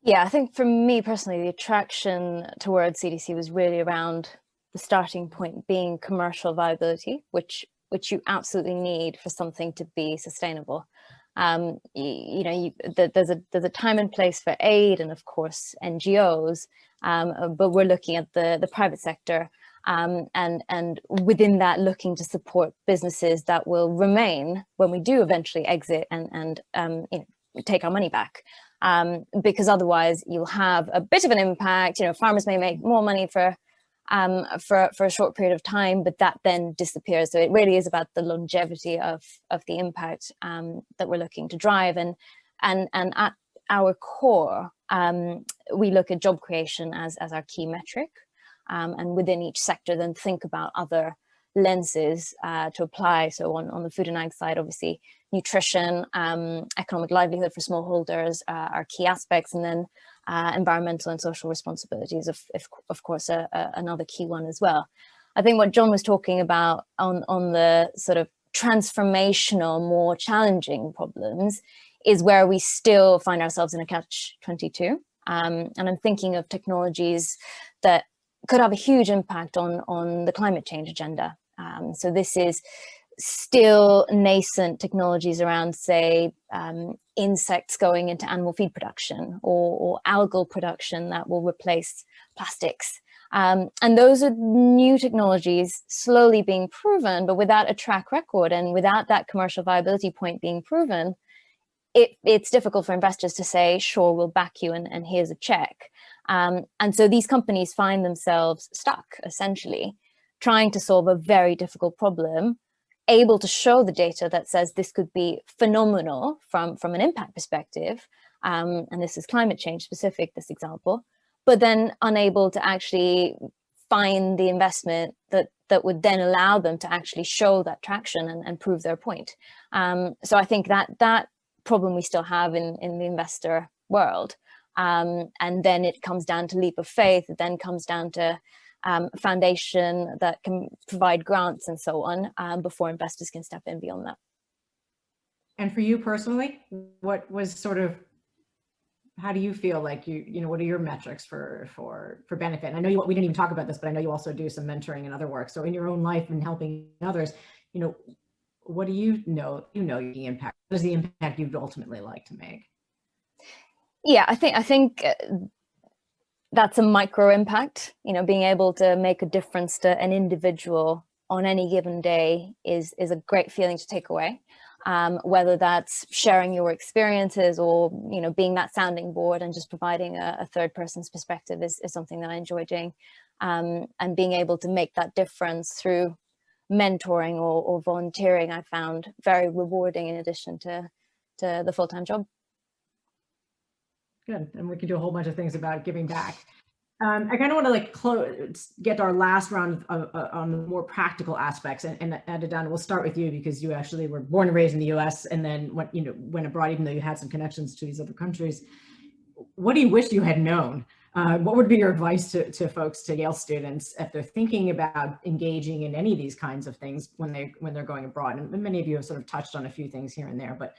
Yeah, I think for me personally, the attraction towards CDC was really around the starting point being commercial viability, which you absolutely need for something to be sustainable. There's a time and place for aid and of course NGOs, but we're looking at the private sector, and within that looking to support businesses that will remain when we do eventually exit and take our money back, because otherwise you'll have a bit of an impact. Farmers may make more money for a short period of time, but that then disappears. So it really is about the longevity of the impact that we're looking to drive. And at our core, we look at job creation as our key metric, and within each sector then think about other lenses to apply. So on the food and ag side, obviously nutrition, economic livelihood for smallholders are key aspects, and then environmental and social responsibilities, of course, another key one as well. I think what John was talking about on the sort of transformational, more challenging problems is where we still find ourselves in a catch-22. And I'm thinking of technologies that could have a huge impact on the climate change agenda. So this is still nascent technologies around, say, insects going into animal feed production or algal production that will replace plastics. And those are new technologies slowly being proven, but without a track record and without that commercial viability point being proven, it's difficult for investors to say, sure, we'll back you and here's a check. And so these companies find themselves stuck, essentially, trying to solve a very difficult problem, able to show the data that says this could be phenomenal from an impact perspective, and this is climate change specific, this example, but then unable to actually find the investment that would then allow them to actually show that traction and prove their point. So I think that problem we still have in the investor world. And then it comes down to leap of faith, it then comes down to foundation that can provide grants and so on, before investors can step in beyond that. And for you personally, what was sort of, how do you feel like what are your metrics for benefit? And I know we didn't even talk about this, but I know you also do some mentoring and other work. So in your own life and helping others, what do you know the impact? What is the impact you'd ultimately like to make? Yeah, I think that's a micro impact. Being able to make a difference to an individual on any given day is a great feeling to take away. Whether that's sharing your experiences or being that sounding board and just providing a third person's perspective is something that I enjoy doing, and being able to make that difference through mentoring or volunteering I found very rewarding in addition to the full-time job. good. And we can do a whole bunch of things about giving back. I kind of want to like get to our last round on the more practical aspects. And Adedana, we'll start with you because you actually were born and raised in the U.S. and then went abroad, even though you had some connections to these other countries. What do you wish you had known? What would be your advice to folks, to Yale students, if they're thinking about engaging in any of these kinds of things when they're going abroad? And many of you have sort of touched on a few things here and there, but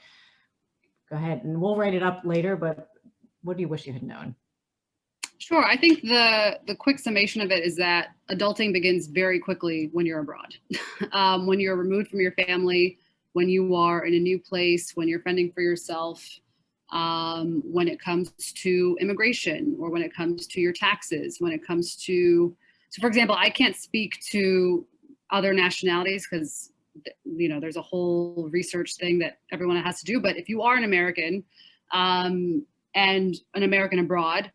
go ahead, and we'll write it up later. But what do you wish you had known? Sure. I think the quick summation of it is that adulting begins very quickly when you're abroad. When you're removed from your family, when you are in a new place, when you're fending for yourself, when it comes to immigration, or when it comes to your taxes, when it comes to, so for example, I can't speak to other nationalities because, there's a whole research thing that everyone has to do. But if you are an American and an American abroad,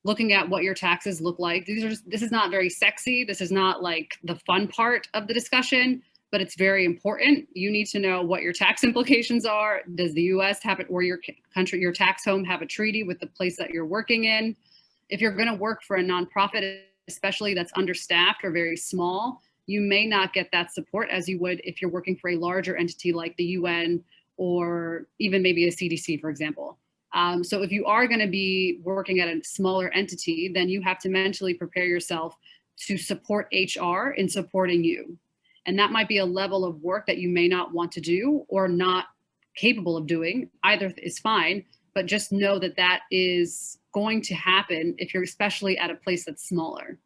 looking at what your taxes look like, this is not very sexy. This is not like the fun part of the discussion, but it's very important. You need to know what your tax implications are. Does the US have it, or your country, your tax home, have a treaty with the place that you're working in? If you're going to work for a nonprofit, especially that's understaffed or very small, you may not get that support as you would if you're working for a larger entity like the UN or even maybe a CDC, for example. So if you are going to be working at a smaller entity, then you have to mentally prepare yourself to support HR in supporting you. And that might be a level of work that you may not want to do or not capable of doing. Either is fine, but just know that that is going to happen if you're especially at a place that's smaller.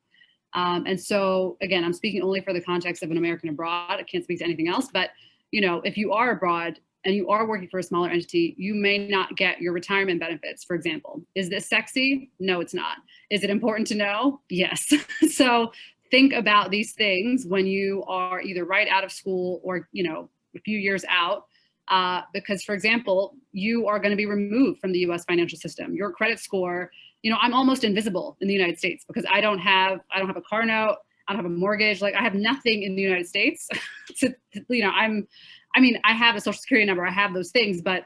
And so, again, I'm speaking only for the context of an American abroad. I can't speak to anything else, but if you are abroad and you are working for a smaller entity, you may not get your retirement benefits, for example. Is this sexy? No, it's not. Is it important to know? Yes. So think about these things when you are either right out of school or, a few years out, because, for example, you are going to be removed from the US financial system. Your credit score, I'm almost invisible in the United States because I don't have a car note. I don't have a mortgage. Like, I have nothing in the United States. I have a social security number, I have those things, but,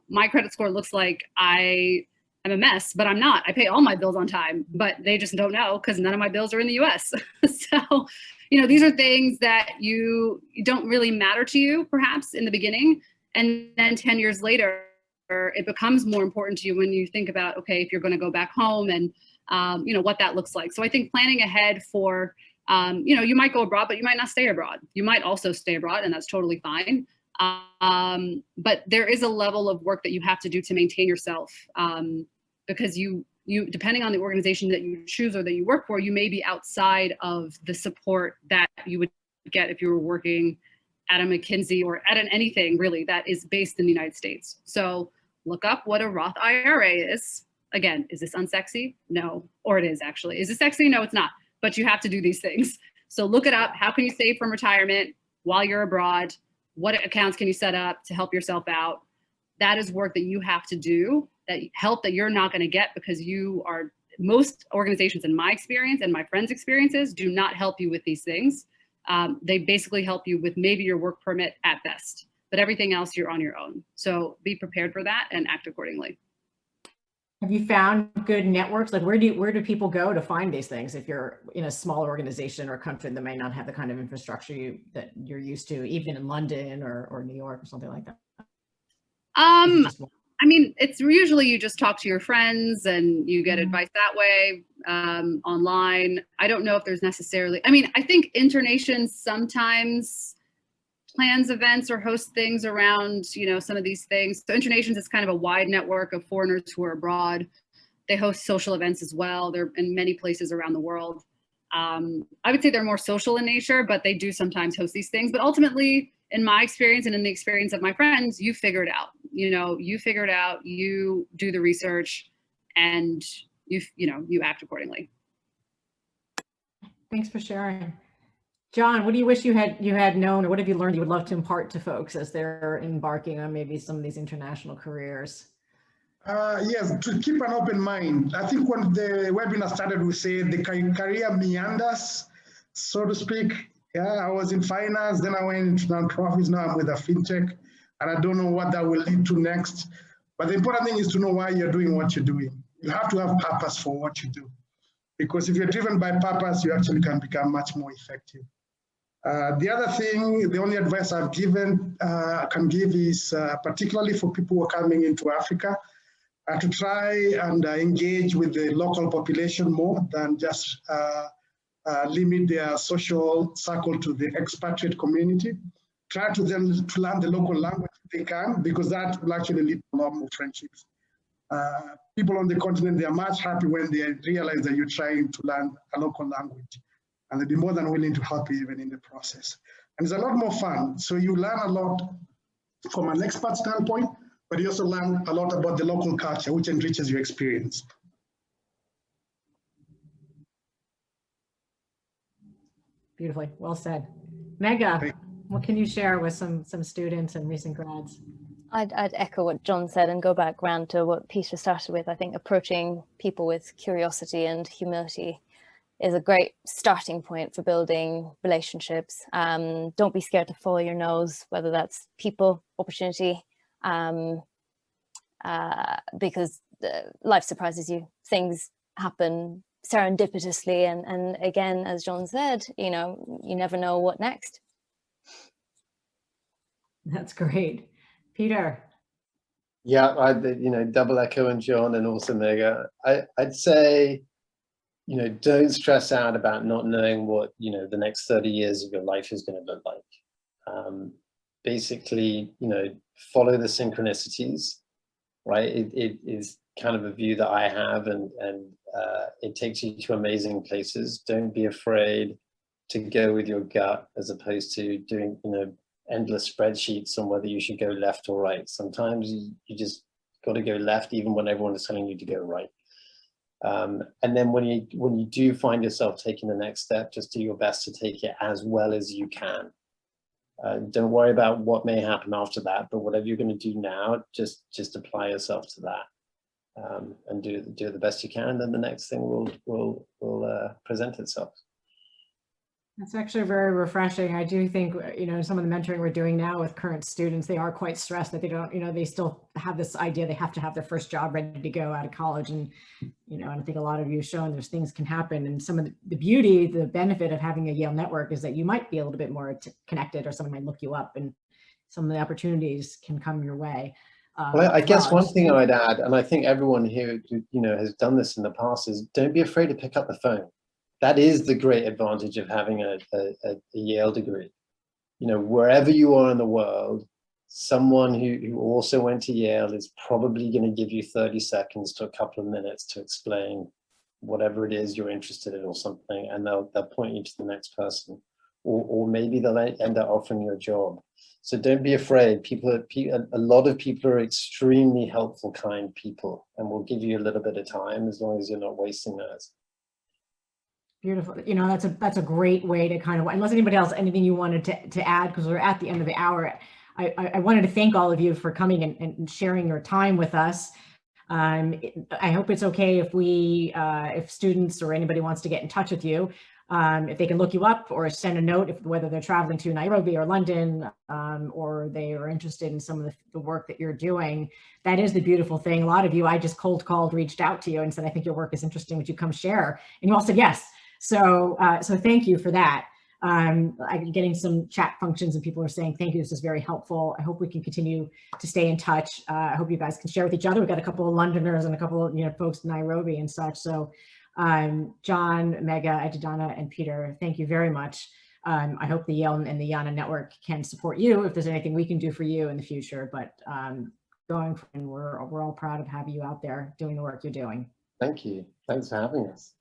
my credit score looks like I am a mess, but I'm not. I pay all my bills on time, but they just don't know because none of my bills are in the US. So, these are things that you don't really matter to you perhaps in the beginning. And then 10 years later, it becomes more important to you when you think about, okay, if you're going to go back home and, what that looks like. So I think planning ahead for, you might go abroad, but you might not stay abroad. You might also stay abroad, and that's totally fine. But there is a level of work that you have to do to maintain yourself, because you depending on the organization that you choose or that you work for, you may be outside of the support that you would get if you were working at a McKinsey or at anything really that is based in the United States. So look up what a Roth IRA is. Again, is this unsexy? No, or it is actually. Is it sexy? No, it's not. But you have to do these things. So look it up. How can you save from retirement while you're abroad? What accounts can you set up to help yourself out? That is work that you have to do, that you're not going to get because most organizations, in my experience and my friends' experiences, do not help you with these things. They basically help you with maybe your work permit at best, but everything else you're on your own. So be prepared for that and act accordingly. Have you found good networks? Like where do people go to find these things if you're in a small organization or country that may not have the kind of infrastructure that you're used to, even in London or New York or something like that? It's usually you just talk to your friends and you get advice that way, online. I don't know if there's necessarily, I think Internation sometimes plans events or hosts things around, some of these things. So Internations is kind of a wide network of foreigners who are abroad. They host social events as well. They're in many places around the world. I would say they're more social in nature, but they do sometimes host these things. But ultimately, in my experience and in the experience of my friends, you figure it out. You figure it out, you do the research, and you act accordingly. Thanks for sharing. John, what do you wish you had known, or what have you learned you would love to impart to folks as they're embarking on maybe some of these international careers? Yes, to keep an open mind. I think when the webinar started, we said the career meanders, so to speak. Yeah, I was in finance, then I went into nonprofits, now I'm with a fintech, and I don't know what that will lead to next. But the important thing is to know why you're doing what you're doing. You have to have purpose for what you do. Because if you're driven by purpose, you actually can become much more effective. The other thing, the only advice I've given, can give is particularly for people who are coming into Africa, to try and engage with the local population more than just limit their social circle to the expatriate community. Try to them to learn the local language if they can, because that will actually lead to a lot more friendships. People on the continent, they are much happy when they realize that you're trying to learn a local language, and they'll be more than willing to help you even in the process. And it's a lot more fun. So you learn a lot from an expert standpoint, but you also learn a lot about the local culture, which enriches your experience. Beautifully, well said. Megha, what can you share with some students and recent grads? I'd echo what John said and go back around to what Peter started with. I think approaching people with curiosity and humility is a great starting point for building relationships. Don't be scared to follow your nose, whether that's people, opportunity, because life surprises you. Things happen serendipitously, and again, as John said, you know, you never know what next. That's great. Peter. Yeah, double echo and John and also Megha. I'd say, don't stress out about not knowing what, the next 30 years of your life is going to look like. Basically, follow the synchronicities, right? It is kind of a view that I have, and it takes you to amazing places. Don't be afraid to go with your gut as opposed to doing, endless spreadsheets on whether you should go left or right. Sometimes you just got to go left even when everyone is telling you to go right. And then when you do find yourself taking the next step, just do your best to take it as well as you can. Don't worry about what may happen after that, but whatever you're going to do now, just apply yourself to that, and do the best you can. And then the next thing will present itself. That's actually very refreshing. I do think, some of the mentoring we're doing now with current students, they are quite stressed that they don't, they still have this idea they have to have their first job ready to go out of college. And, I think a lot of you have shown there's things can happen. And some of the beauty, the benefit of having a Yale network is that you might be a little bit more connected, or someone might look you up, and some of the opportunities can come your way. Well, I guess one thing I'd add, and I think everyone here, has done this in the past, is don't be afraid to pick up the phone. That is the great advantage of having a Yale degree. Wherever you are in the world, someone who also went to Yale is probably going to give you 30 seconds to a couple of minutes to explain whatever it is you're interested in or something, and they'll point you to the next person, or maybe they'll end up offering you a job. So don't be afraid. A lot of people are extremely helpful, kind people, and will give you a little bit of time as long as you're not wasting theirs. Beautiful. That's a great way to kind of, unless anybody else, anything you wanted to add, because we're at the end of the hour. I wanted to thank all of you for coming and sharing your time with us. I hope it's okay if students or anybody wants to get in touch with you, if they can look you up or send a note, whether they're traveling to Nairobi or London, or they are interested in some of the work that you're doing. That is the beautiful thing. A lot of you, I just cold called, reached out to you and said, I think your work is interesting. Would you come share? And you all said yes. So thank you for that. I'm getting some chat functions and people are saying, thank you, this is very helpful. I hope we can continue to stay in touch. I hope you guys can share with each other. We've got a couple of Londoners and a couple of folks in Nairobi and such. So John, Megha, Adedana, and Peter, thank you very much. I hope the Yale and the Yana network can support you if there's anything we can do for you in the future. But we're all proud of having you out there doing the work you're doing. Thank you. Thanks for having us.